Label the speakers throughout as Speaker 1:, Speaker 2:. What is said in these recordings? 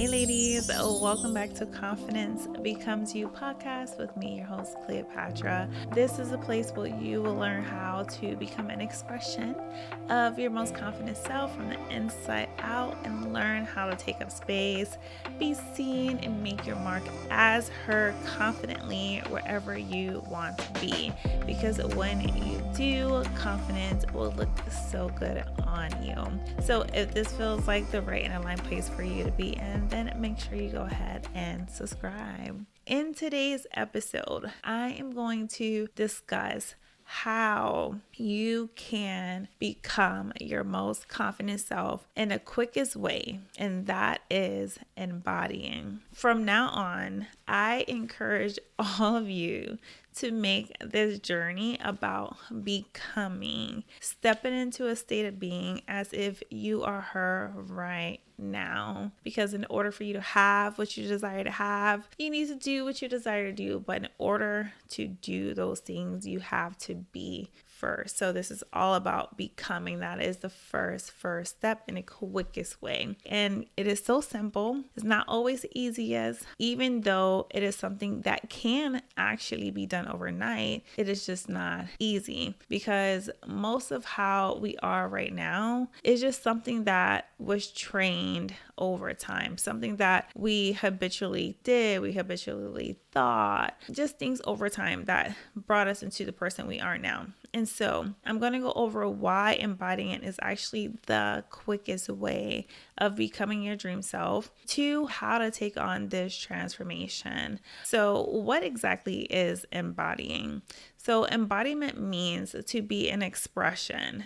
Speaker 1: Hey ladies, welcome back to Confidence Becomes You podcast with me, your host Cleopatra. This is a place where you will learn how to become an expression of your most confident self from the inside out and learn how to take up space, be seen, and make your mark as heard confidently wherever you want to be. Because when you do, confidence will look so good on you. So if this feels like the right and aligned place for you to be in, then make sure you go ahead and subscribe. In today's episode, I am going to discuss how you can become your most confident self in the quickest way, and that is embodying. From now on, I encourage all of you to make this journey about becoming, stepping into a state of being as if you are her right now. Because in order for you to have what you desire to have, you need to do what you desire to do. But in order to do those things, you have to be first. So this is all about becoming. That is the first step in the quickest way. And it is so simple. It's not always the easiest, even though it is something that can actually be done overnight. It is just not easy because most of how we are right now is just something that was trained over time, something that we habitually did, we habitually thought, just things over time that brought us into the person we are now. And so I'm going to go over why embodying is actually the quickest way of becoming your dream self, to how to take on this transformation. So what exactly is embodying? So embodiment means to be an expression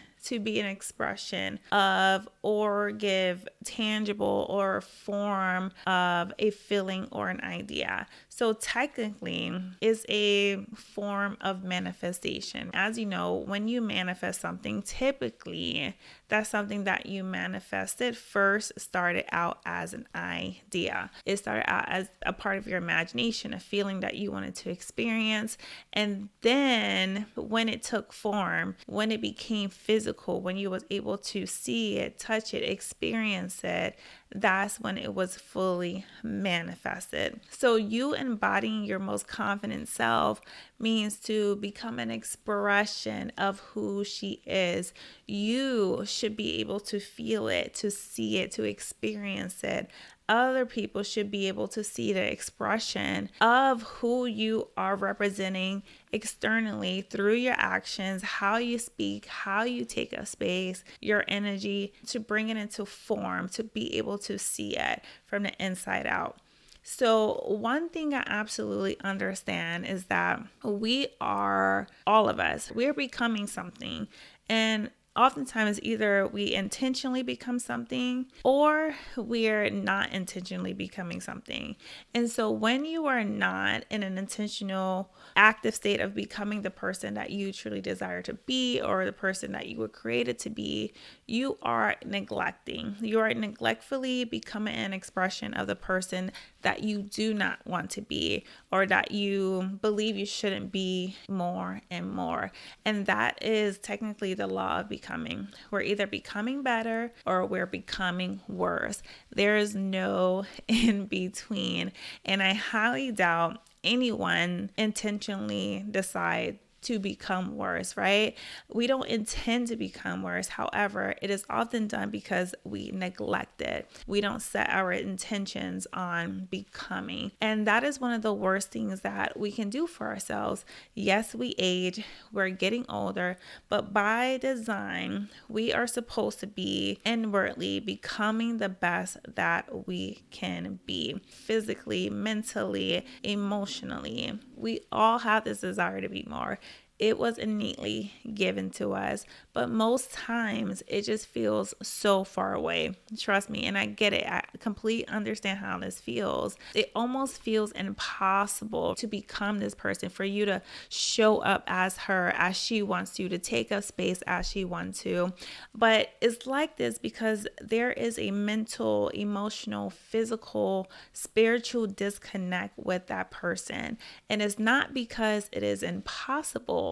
Speaker 1: of or give tangible or form of a feeling or an idea. So technically is a form of manifestation. As you know, when you manifest something, typically that's something that you manifested first started out as an idea. It started out as a part of your imagination, a feeling that you wanted to experience. And then when it took form, when it became physical, when you was able to see it, touch it, experience it, that's when it was fully manifested. So you embodying your most confident self means to become an expression of who she is. You should be able to feel it, to see it, to experience it. Other people should be able to see the expression of who you are representing externally through your actions, how you speak, how you take up space, your energy, to bring it into form, to be able to see it from the inside out. So one thing I absolutely understand is that we are, all of us, we're becoming something. And oftentimes either we intentionally become something or we're not intentionally becoming something. And so when you are not in an intentional, active state of becoming the person that you truly desire to be or the person that you were created to be, you are neglecting. You are neglectfully becoming an expression of the person that you do not want to be or that you believe you shouldn't be more and more. And that is technically the law of becoming. We're either becoming better or we're becoming worse. There is no in between. And I highly doubt anyone intentionally decide to become worse, right? We don't intend to become worse. However, it is often done because we neglect it. We don't set our intentions on becoming. And that is one of the worst things that we can do for ourselves. Yes, we age, we're getting older, but by design, we are supposed to be inwardly becoming the best that we can be, physically, mentally, emotionally. We all have this desire to be more. It was innately given to us, but most times it just feels so far away. Trust me, and I get it. I completely understand how this feels. It almost feels impossible to become this person, for you to show up as her, as she wants to take up space as she wants to. But it's like this because there is a mental, emotional, physical, spiritual disconnect with that person. And it's not because it is impossible.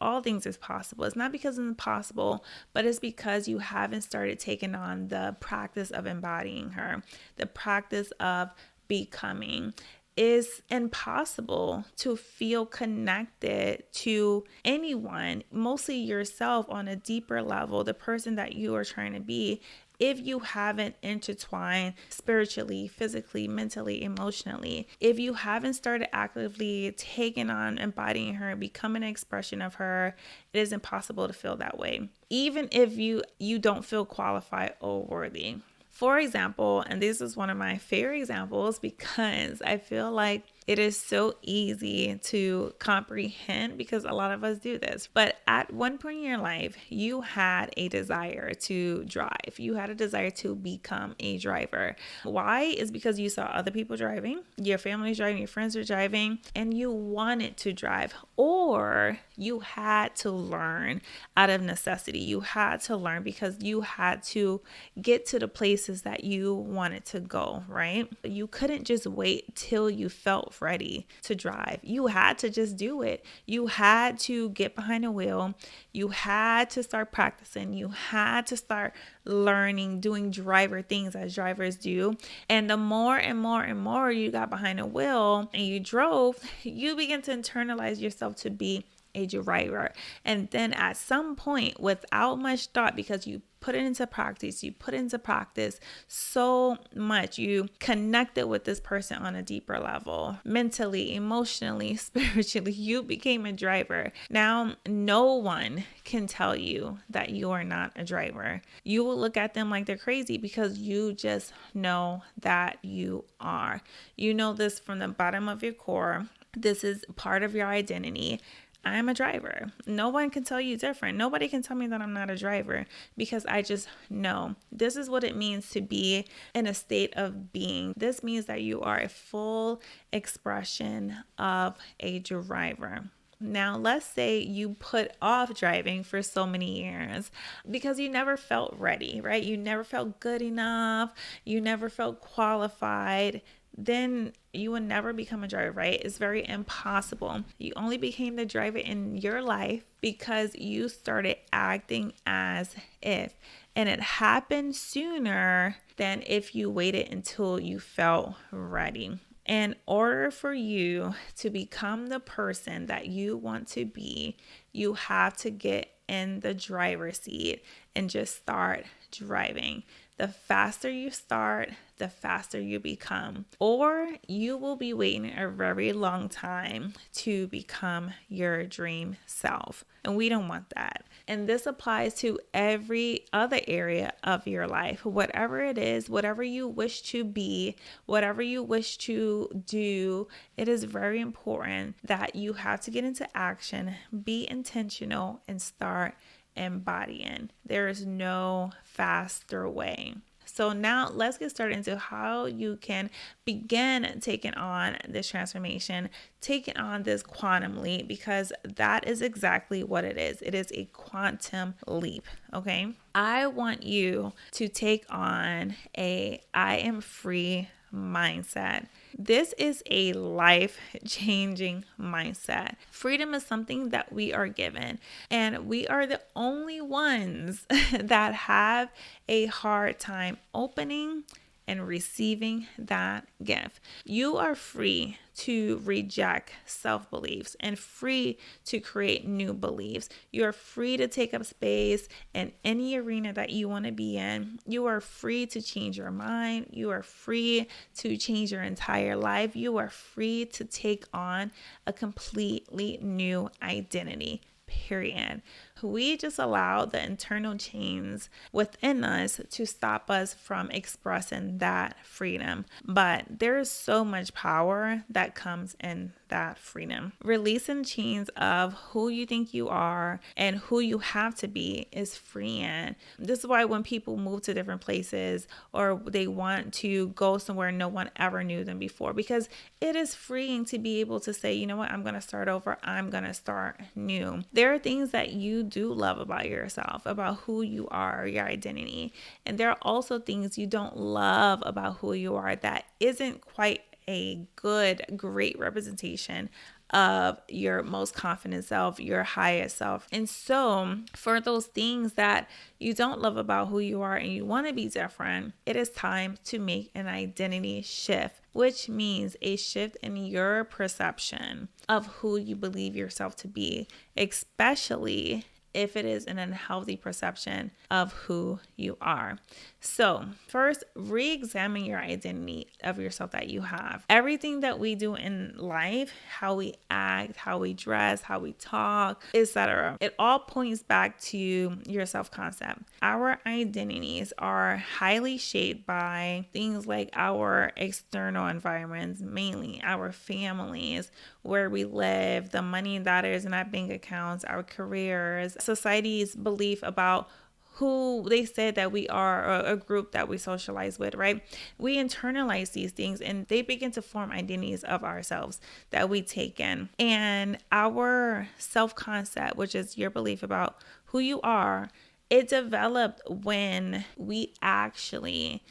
Speaker 1: all things is possible. It's not because it's impossible, but it's because you haven't started taking on the practice of embodying her, the practice of becoming. It's impossible to feel connected to anyone, mostly yourself on a deeper level, the person that you are trying to be, if you haven't intertwined spiritually, physically, mentally, emotionally. If you haven't started actively taking on embodying her, becoming an expression of her, it is impossible to feel that way, even if you don't feel qualified or worthy. For example, and this is one of my favorite examples because I feel like it is so easy to comprehend because a lot of us do this. But at one point in your life, you had a desire to drive. You had a desire to become a driver. Why? Is because you saw other people driving, your family's driving, your friends are driving, and you wanted to drive. Or you had to learn out of necessity. You had to learn because you had to get to the places that you wanted to go, right? You couldn't just wait till you felt ready to drive. You had to just do it. You had to get behind the wheel. You had to start practicing. You had to start learning, doing driver things as drivers do. And the more and more and more you got behind the wheel and you drove, you begin to internalize yourself to be a driver. And then at some point, without much thought, because you put it into practice so much, you connected with this person on a deeper level, mentally, emotionally, spiritually, you became a driver. Now, no one can tell you that you are not a driver. You will look at them like they're crazy because you just know that you are. You know this from the bottom of your core. This is part of your identity. I'm a driver. No one can tell you different. Nobody can tell me that I'm not a driver because I just know. This is what it means to be in a state of being. This means that you are a full expression of a driver. Now, let's say you put off driving for so many years because you never felt ready, right? You never felt good enough. You never felt qualified. Then you will never become a driver, right? It's very impossible. You only became the driver in your life because you started acting as if. And it happened sooner than if you waited until you felt ready. In order for you to become the person that you want to be, you have to get in the driver's seat and just start driving. The faster you start, the faster you become. Or you will be waiting a very long time to become your dream self. And we don't want that. And this applies to every other area of your life. Whatever it is, whatever you wish to be, whatever you wish to do, it is very important that you have to get into action, be intentional, and start embodying. There is no faster way. So now let's get started into how you can begin taking on this transformation, taking on this quantum leap, because that is exactly what it is. It is a quantum leap. Okay. I want you to take on I am free mindset. This is a life-changing mindset. Freedom is something that we are given, and we are the only ones that have a hard time opening and receiving that gift. You are free to reject self-beliefs and free to create new beliefs. You are free to take up space in any arena that you want to be in. You are free to change your mind. You are free to change your entire life. You are free to take on a completely new identity. Period. We just allow the internal chains within us to stop us from expressing that freedom. But there is so much power that comes in that freedom. Releasing chains of who you think you are and who you have to be is freeing. This is why when people move to different places or they want to go somewhere no one ever knew them before, because it is freeing to be able to say, you know what, I'm going to start over. I'm going to start new. There are things that you do love about yourself, about who you are, your identity. And there are also things you don't love about who you are that isn't quite a great representation of your most confident self, your highest self. And so for those things that you don't love about who you are and you want to be different, it is time to make an identity shift, which means a shift in your perception of who you believe yourself to be, especially if it is an unhealthy perception of who you are. So first, re-examine your identity of yourself that you have. Everything that we do in life, how we act, how we dress, how we talk, etc., it all points back to your self-concept. Our identities are highly shaped by things like our external environments, mainly our families, where we live, the money that is in our bank accounts, our careers, society's belief about who they said that we are, or a group that we socialize with, right? We internalize these things and they begin to form identities of ourselves that we take in. And our self-concept, which is your belief about who you are, it developed when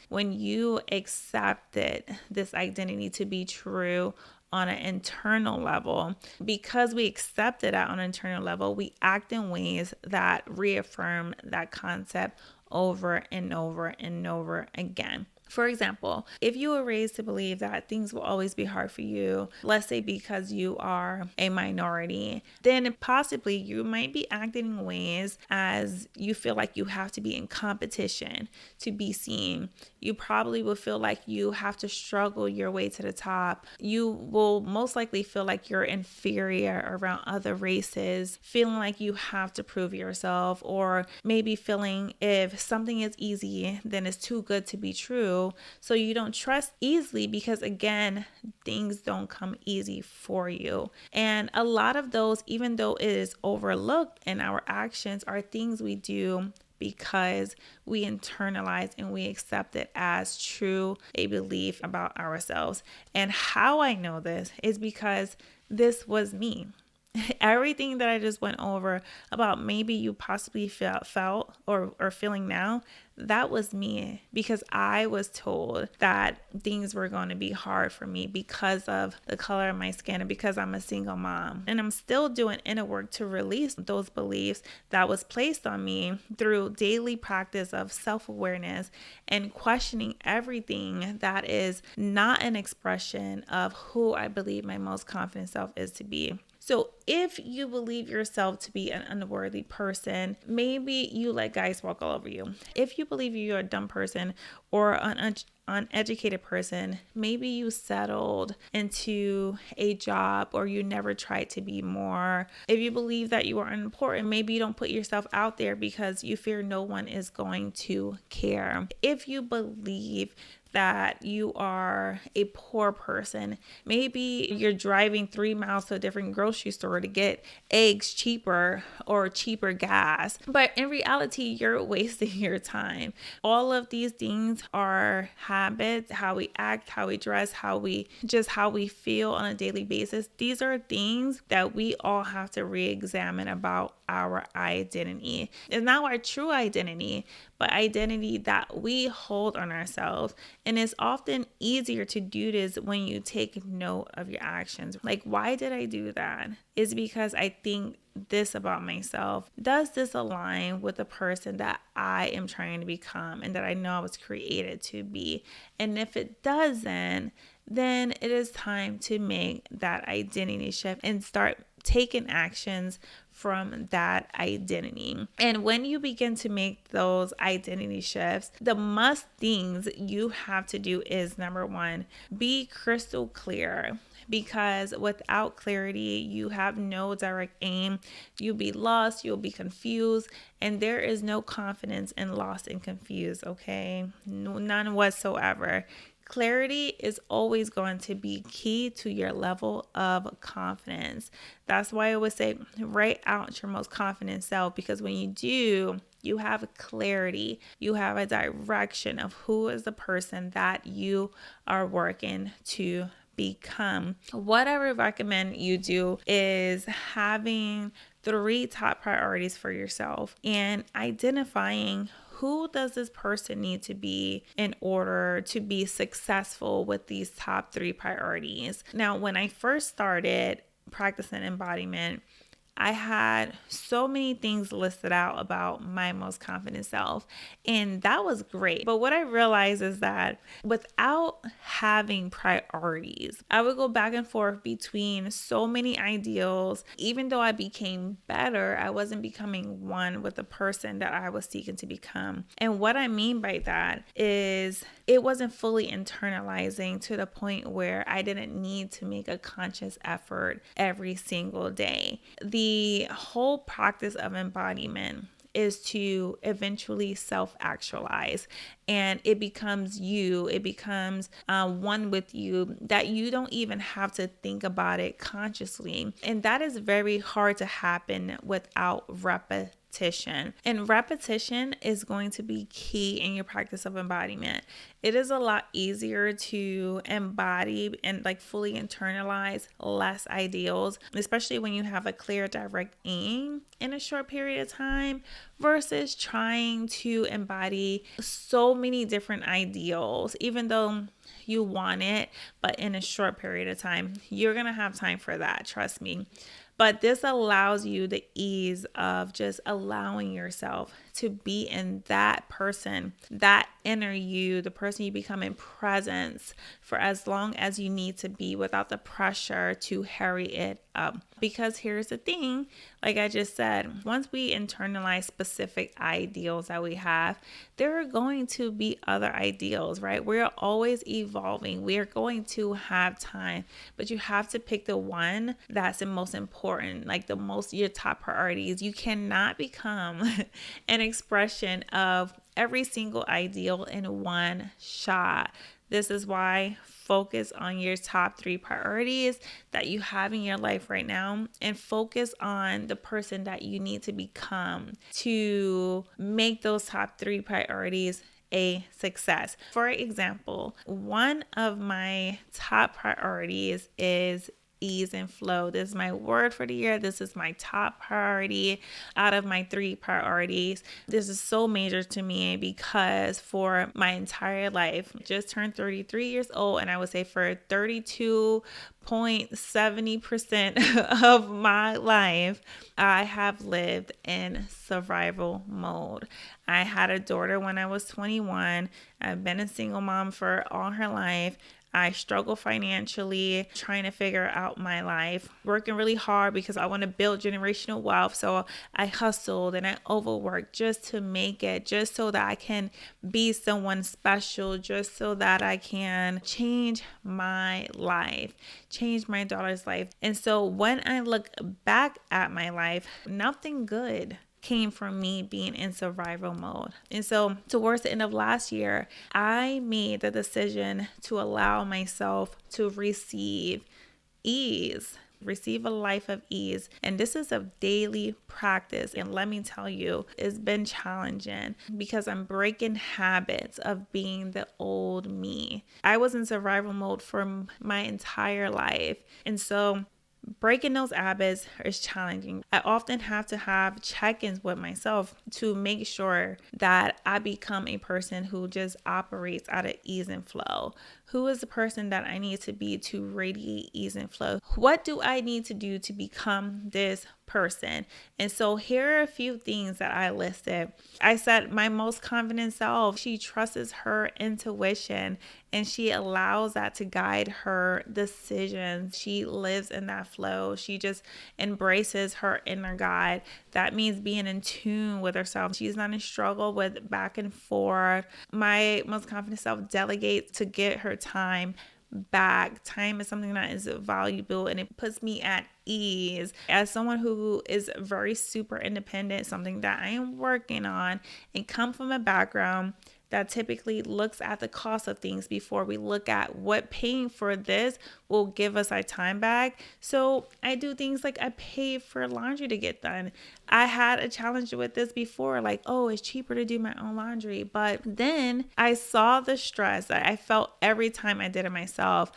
Speaker 1: you accepted this identity to be true on an internal level. Because we accept it on an internal level, we act in ways that reaffirm that concept over and over and over again. For example, if you were raised to believe that things will always be hard for you, let's say because you are a minority, then possibly you might be acting in ways as you feel like you have to be in competition to be seen. You probably will feel like you have to struggle your way to the top. You will most likely feel like you're inferior around other races, feeling like you have to prove yourself, or maybe feeling if something is easy, then it's too good to be true. So you don't trust easily because, again, things don't come easy for you. And a lot of those, even though it is overlooked in our actions, are things we do because we internalize and we accept it as true, a belief about ourselves. And how I know this is because this was me. Everything that I just went over about maybe you possibly felt or feeling now, that was me, because I was told that things were going to be hard for me because of the color of my skin and because I'm a single mom. And I'm still doing inner work to release those beliefs that was placed on me through daily practice of self-awareness and questioning everything that is not an expression of who I believe my most confident self is to be. So if you believe yourself to be an unworthy person, maybe you let guys walk all over you. If you believe you're a dumb person or an uneducated person, maybe you settled into a job or you never tried to be more. If you believe that you are unimportant, maybe you don't put yourself out there because you fear no one is going to care. If you believe that you are a poor person, maybe you're driving 3 miles to a different grocery store to get eggs cheaper or cheaper gas, but in reality you're wasting your time. All of these things are habits, how we act, how we dress, how we feel on a daily basis. These are things that we all have to re-examine about our identity. It's not our true identity, but identity that we hold on ourselves. And it's often easier to do this when you take note of your actions. Like, why did I do that? It's because I think this about myself. Does this align with the person that I am trying to become and that I know I was created to be? And if it doesn't, then it is time to make that identity shift and start taking actions from that identity. And when you begin to make those identity shifts, the must things you have to do is, number one, be crystal clear. Because without clarity, you have no direct aim. You'll be lost, you'll be confused, and there is no confidence in lost and confused, okay? No, none whatsoever. Clarity is always going to be key to your level of confidence. That's why I would say write out your most confident self, because when you do, you have clarity. You have a direction of who is the person that you are working to become. What I would recommend you do is having 3 top priorities for yourself and identifying who does this person need to be in order to be successful with these top 3 priorities. Now, when I first started practicing embodiment, I had so many things listed out about my most confident self, and that was great. But what I realized is that without having priorities, I would go back and forth between so many ideals. Even though I became better, I wasn't becoming one with the person that I was seeking to become. And what I mean by that is it wasn't fully internalizing to the point where I didn't need to make a conscious effort every single day. The whole practice of embodiment is to eventually self-actualize, and it becomes you. It becomes one with you, that you don't even have to think about it consciously. And that is very hard to happen without repetition. And repetition is going to be key in your practice of embodiment. It is a lot easier to embody and like fully internalize less ideals, especially when you have a clear, direct aim in a short period of time versus trying to embody so many different ideals, even though you want it, but in a short period of time. You're going to have time for that, trust me. But this allows you the ease of just allowing yourself to be in that person, that inner you, the person you become in presence for as long as you need to be without the pressure to hurry it up. Because here's the thing, like I just said, once we internalize specific ideals that we have, there are going to be other ideals, right? We're always evolving. We are going to have time, but you have to pick the one that's the most important, like the most, your top priorities. You cannot become an expression of every single ideal in one shot. This is why focus on your top 3 priorities that you have in your life right now, and focus on the person that you need to become to make those top 3 priorities a success. For example, one of my top priorities is ease and flow. This is my word for the year. This is my top priority out of my 3 priorities. This is so major to me because for my entire life, just turned 33 years old, and I would say for 32.70% of my life, I have lived in survival mode. I had a daughter when I was 21. I've been a single mom for all her life. I struggle financially, trying to figure out my life, working really hard because I want to build generational wealth. So I hustled and I overworked just to make it, just so that I can be someone special, just so that I can change my life, change my daughter's life. And so when I look back at my life, nothing good came from me being in survival mode. And so towards the end of last year, I made the decision to allow myself to receive ease, receive a life of ease. And this is a daily practice. And let me tell you, it's been challenging because I'm breaking habits of being the old me. I was in survival mode for my entire life. And so breaking those habits is challenging. I often have to have check-ins with myself to make sure that I become a person who just operates out of ease and flow. Who is the person that I need to be to radiate ease and flow? What do I need to do to become this person? And so here are a few things that I listed. I said my most confident self, she trusts her intuition and she allows that to guide her decisions. She lives in that flow. She just embraces her inner guide. That means being in tune with herself. She's not in struggle with back and forth. My most confident self delegates to get her time back. Time is something that is valuable and it puts me at ease. As someone who is very super independent, something that I am working on, and come from a background that typically looks at the cost of things before we look at what paying for this will give us our time back. So I do things like I pay for laundry to get done. I had a challenge with this before, like, oh, it's cheaper to do my own laundry. But then I saw the stress that I felt every time I did it myself,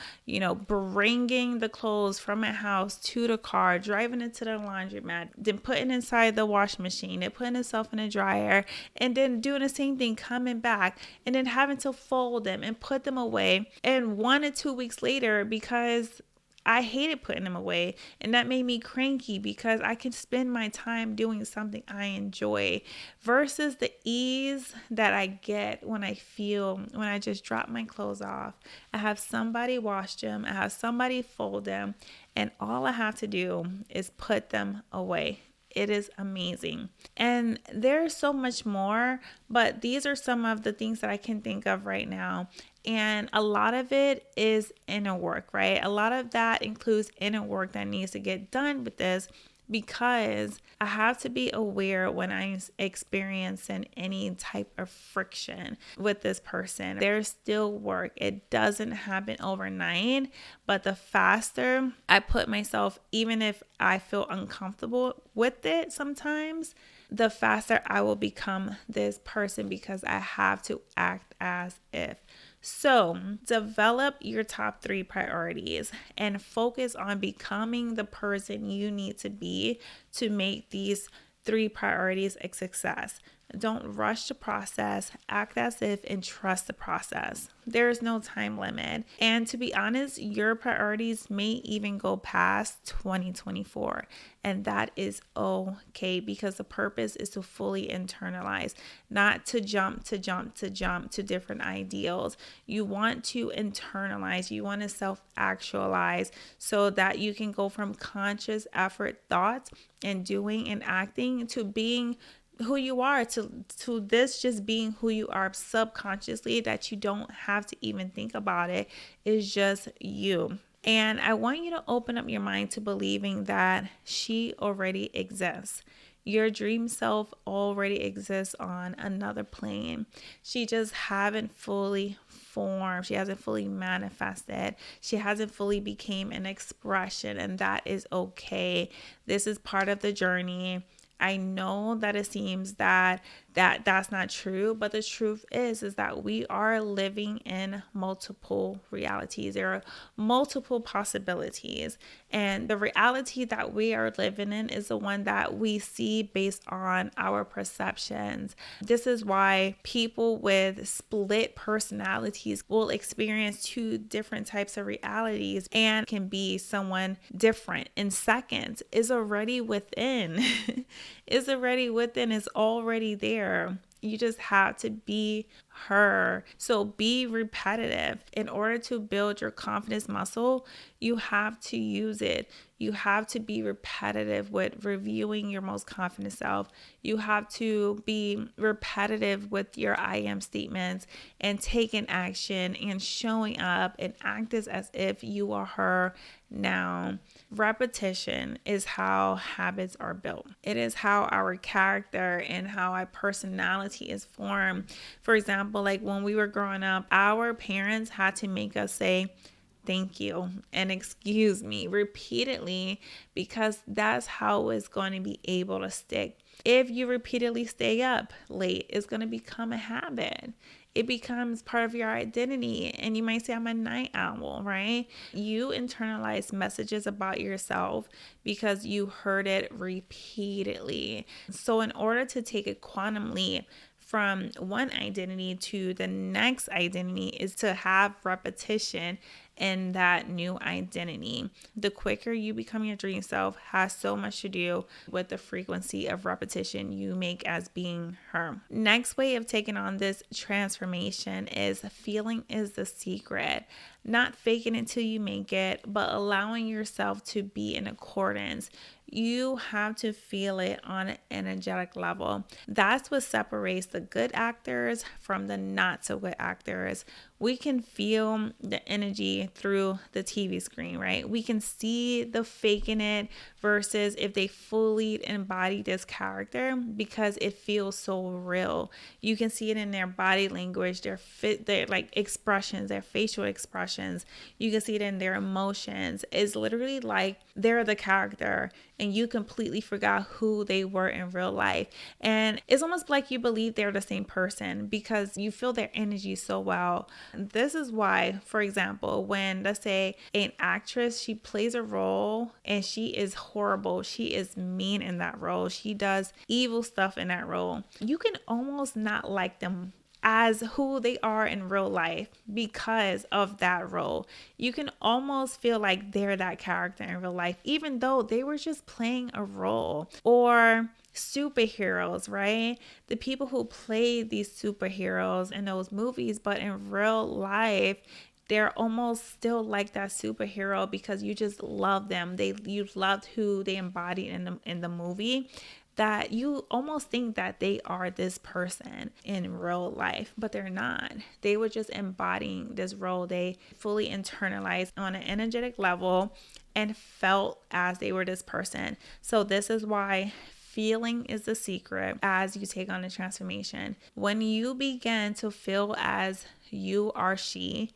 Speaker 1: bringing the clothes from my house to the car, driving it to the laundromat, then putting inside the wash machine, and putting itself in a dryer, and then doing the same thing, coming back, and then having to fold them and put them away. And 1 or 2 weeks later, because I hated putting them away, and that made me cranky because I can spend my time doing something I enjoy versus the ease that I get when I just drop my clothes off. I have somebody wash them, I have somebody fold them, and all I have to do is put them away. It is amazing. And there's so much more, but these are some of the things that I can think of right now. And a lot of it is inner work, right? A lot of that includes inner work that needs to get done with this, because I have to be aware when I'm experiencing any type of friction with this person. There's still work. It doesn't happen overnight, but the faster I put myself, even if I feel uncomfortable with it sometimes, the faster I will become this person, because I have to act as if. So develop your top 3 priorities and focus on becoming the person you need to be to make these 3 priorities a success. Don't rush the process, act as if, and trust the process. There is no time limit. And to be honest, your priorities may even go past 2024. And that is okay, because the purpose is to fully internalize, not to jump to different ideals. You want to internalize, you want to self-actualize so that you can go from conscious effort, thoughts, and doing and acting to being who you are, to this just being who you are subconsciously, that you don't have to even think about it. It's just you. And I want you to open up your mind to believing that she already exists. Your dream self already exists on another plane. She just haven't fully formed. She hasn't fully manifested. She hasn't fully became an expression, and that is okay. This is part of the journey. I know that it seems that's not true, but the truth is that we are living in multiple realities. There are multiple possibilities, and the reality that we are living in is the one that we see based on our perceptions. This is why people with split personalities will experience 2 different types of realities and can be someone different in seconds. Is already within. Is already there. You just have to be her. So be repetitive. In order to build your confidence muscle, you have to use it. You have to be repetitive with reviewing your most confident self. You have to be repetitive with your I am statements and taking action and showing up and act as if you are her now. Repetition is how habits are built. It is how our character and how our personality is formed. For example, like when we were growing up, our parents had to make us say thank you and excuse me repeatedly, because that's how it's going to be able to stick. If you repeatedly stay up late, it's going to become a habit. It becomes part of your identity. And you might say, I'm a night owl, right? You internalize messages about yourself because you heard it repeatedly. So in order to take a quantum leap from one identity to the next identity is to have repetition in that new identity. The quicker you become your dream self has so much to do with the frequency of repetition you make as being her. Next way of taking on this transformation is feeling is the secret. Not faking it till you make it, but allowing yourself to be in accordance. You have to feel it on an energetic level. That's what separates the good actors from the not so good actors. We can feel the energy through the TV screen, right? We can see the faking it versus if they fully embody this character because it feels so real. You can see it in their body language, their like expressions, their facial expressions. You can see it in their emotions. It's literally like they're the character and you completely forgot who they were in real life. And it's almost like you believe they're the same person because you feel their energy so well. This is why, for example, when let's say an actress, she plays a role and she is horrible. She is mean in that role. She does evil stuff in that role. You can almost not like them as who they are in real life because of that role. You can almost feel like they're that character in real life, even though they were just playing a role. Or superheroes, right? The people who play these superheroes in those movies, but in real life, they're almost still like that superhero because you just love them. You loved who they embodied in the movie, that you almost think that they are this person in real life, but they're not. They were just embodying this role. They fully internalized on an energetic level and felt as they were this person. So this is why feeling is the secret as you take on the transformation. When you begin to feel as you are she,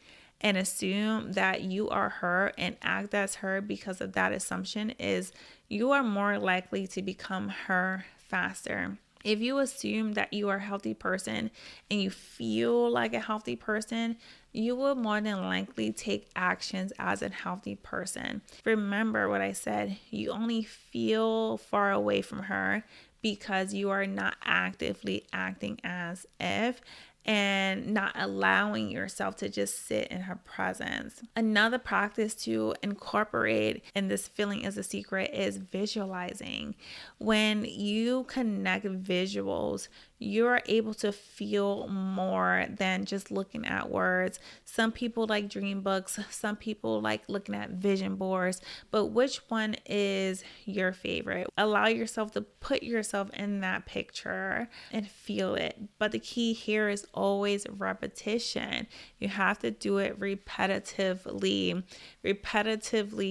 Speaker 1: and assume that you are her and act as her because of that assumption, is you are more likely to become her faster. If you assume that you are a healthy person and you feel like a healthy person, you will more than likely take actions as a healthy person. Remember what I said, you only feel far away from her because you are not actively acting as if and not allowing yourself to just sit in her presence. Another practice to incorporate in this feeling is a secret is visualizing. When you connect visuals, you're able to feel more than just looking at words. Some people like dream books, some people like looking at vision boards, but which one is your favorite? Allow yourself to put yourself in that picture and feel it. But the key here is always repetition. You have to do it repetitively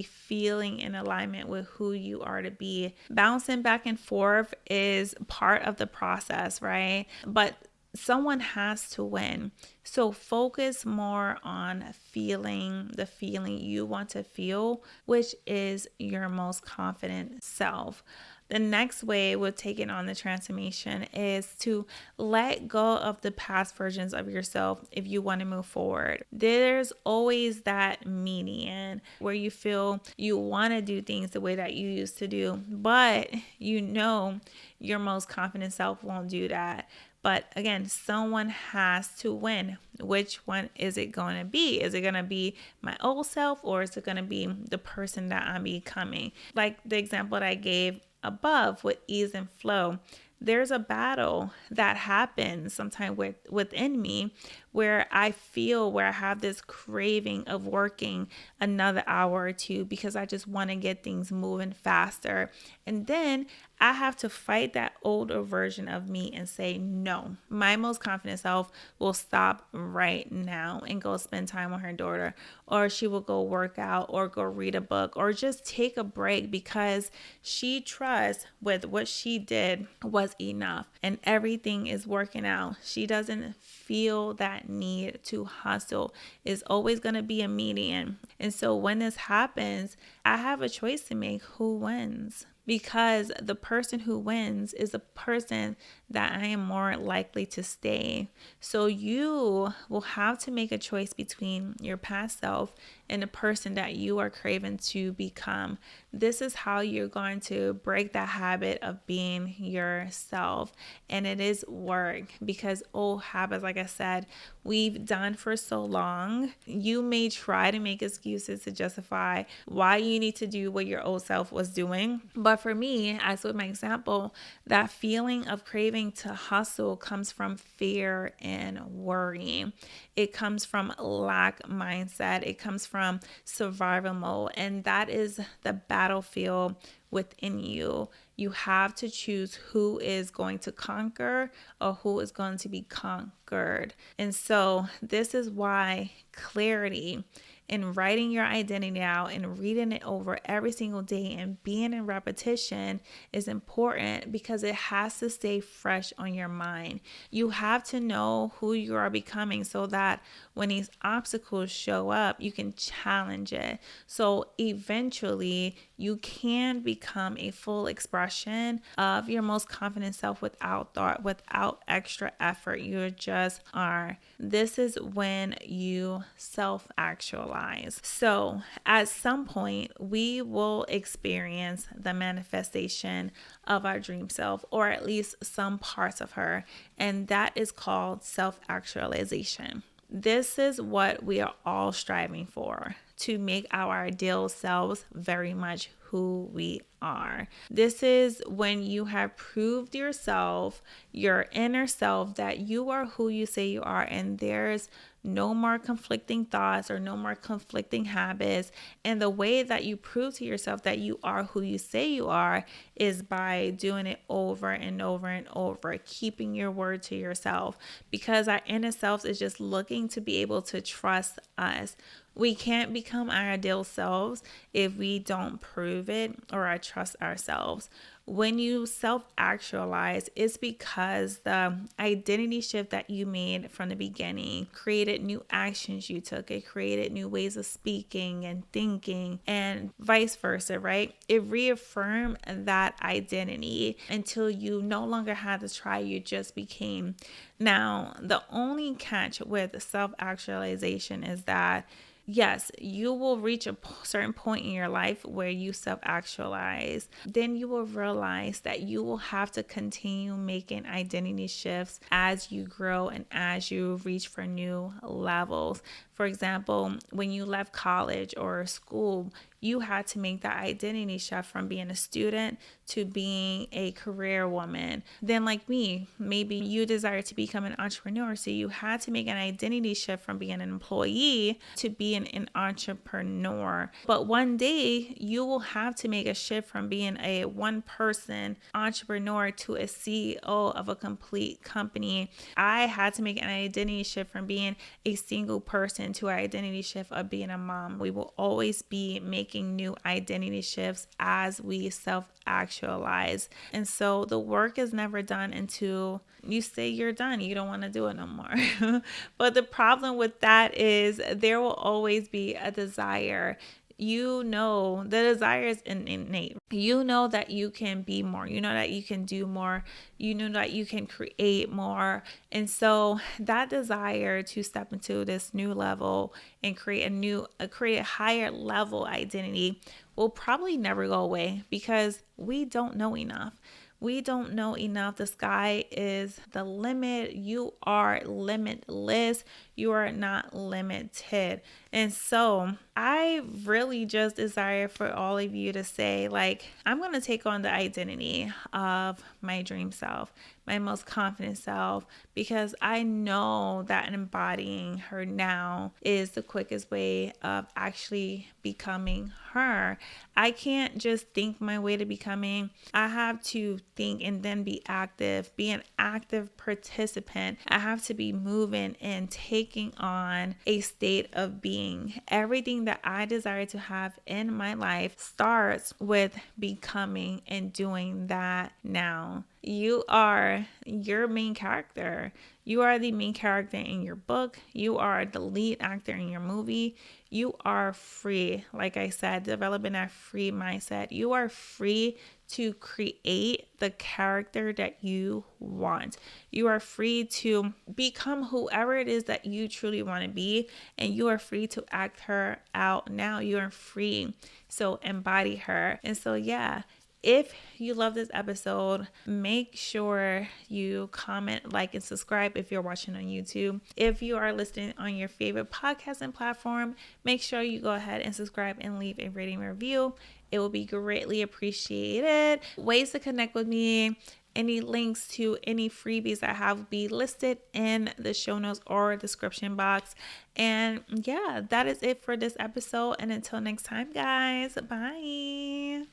Speaker 1: feeling in alignment with who you are to be. Bouncing back and forth is part of the process, right? But someone has to win. So focus more on feeling the feeling you want to feel, which is your most confident self. The next way with taking on the transformation is to let go of the past versions of yourself if you want to move forward. There's always that median where you feel you want to do things the way that you used to do, but you know your most confident self won't do that. But again, someone has to win. Which one is it going to be? Is it going to be my old self, or is it going to be the person that I'm becoming? Like the example that I gave above with ease and flow. There's a battle that happens sometimes within me where I have this craving of working another hour or two because I just want to get things moving faster. And then I have to fight that older version of me and say, no, my most confident self will stop right now and go spend time with her daughter, or she will go work out or go read a book or just take a break because she trusts with what she did was enough and everything is working out. She doesn't feel that need to hustle. It's always going to be a median. And so when this happens, I have a choice to make who wins. Because the person who wins is the person that I am more likely to stay. So you will have to make a choice between your past self and the person that you are craving to become. This is how you're going to break that habit of being yourself. And it is work because old habits, like I said, we've done for so long. You may try to make excuses to justify why you need to do what your old self was doing. But for me, as with my example, that feeling of craving to hustle comes from fear and worry. It comes from lack mindset. It comes from survival mode. And that is the battlefield within you. You have to choose who is going to conquer or who is going to be conquered. And so this is why clarity in writing your identity out and reading it over every single day and being in repetition is important because it has to stay fresh on your mind. You have to know who you are becoming so that when these obstacles show up, you can challenge it. So eventually you can become a full expression of your most confident self without thought, without extra effort. You just are. This is when you self-actualize. actualize. So at some point, we will experience the manifestation of our dream self, or at least some parts of her. And that is called self-actualization. This is what we are all striving for, to make our ideal selves very much who we are. This is when you have proved yourself, your inner self, that you are who you say you are, and there's no more conflicting thoughts or no more conflicting habits. And the way that you prove to yourself that you are who you say you are is by doing it over and over and over, keeping your word to yourself, because our inner self is just looking to be able to trust us. We can't become our ideal selves if we don't prove it or trust ourselves. When you self-actualize, it's because the identity shift that you made from the beginning created new actions you took. It created new ways of speaking and thinking, and vice versa, right? It reaffirmed that identity until you no longer had to try, you just became. Now, the only catch with self-actualization is that yes, you will reach a certain point in your life where you self-actualize. Then you will realize that you will have to continue making identity shifts as you grow and as you reach for new levels. For example, when you left college or school, you had to make that identity shift from being a student to being a career woman. Then, like me, maybe you desire to become an entrepreneur, so you had to make an identity shift from being an employee to being an entrepreneur. But one day, you will have to make a shift from being a one-person entrepreneur to a CEO of a complete company. I had to make an identity shift from being a single person to an identity shift of being a mom. We will always be making new identity shifts as we self-actualize. And so the work is never done until you say you're done. You don't want to do it no more. But the problem with that is there will always be a desire. You know, the desire is innate. You know that you can be more. You know that you can do more. You know that you can create more. And so that desire to step into this new level and create a higher level identity will probably never go away, because we don't know enough. We don't know enough. The sky is the limit. You are limitless. You are not limited. And so I really just desire for all of you to say, like, I'm going to take on the identity of my dream self, my most confident self, because I know that embodying her now is the quickest way of actually becoming her. I can't just think my way to becoming. I have to think and then be active, be an active participant. I have to be moving and taking on a state of being. Everything that I desire to have in my life starts with becoming and doing that now. You are your main character. You are the main character in your book. You are the lead actor in your movie. You are free. Like I said, developing that free mindset. You are free to create the character that you want. You are free to become whoever it is that you truly want to be, and you are free to act her out now. You are free. So embody her. And so, yeah. If you love this episode, make sure you comment, like, and subscribe if you're watching on YouTube. If you are listening on your favorite podcasting platform, make sure you go ahead and subscribe and leave a rating review. It will be greatly appreciated. Ways to connect with me. Any links to any freebies I have will be listed in the show notes or description box. And yeah, that is it for this episode. And until next time, guys, bye.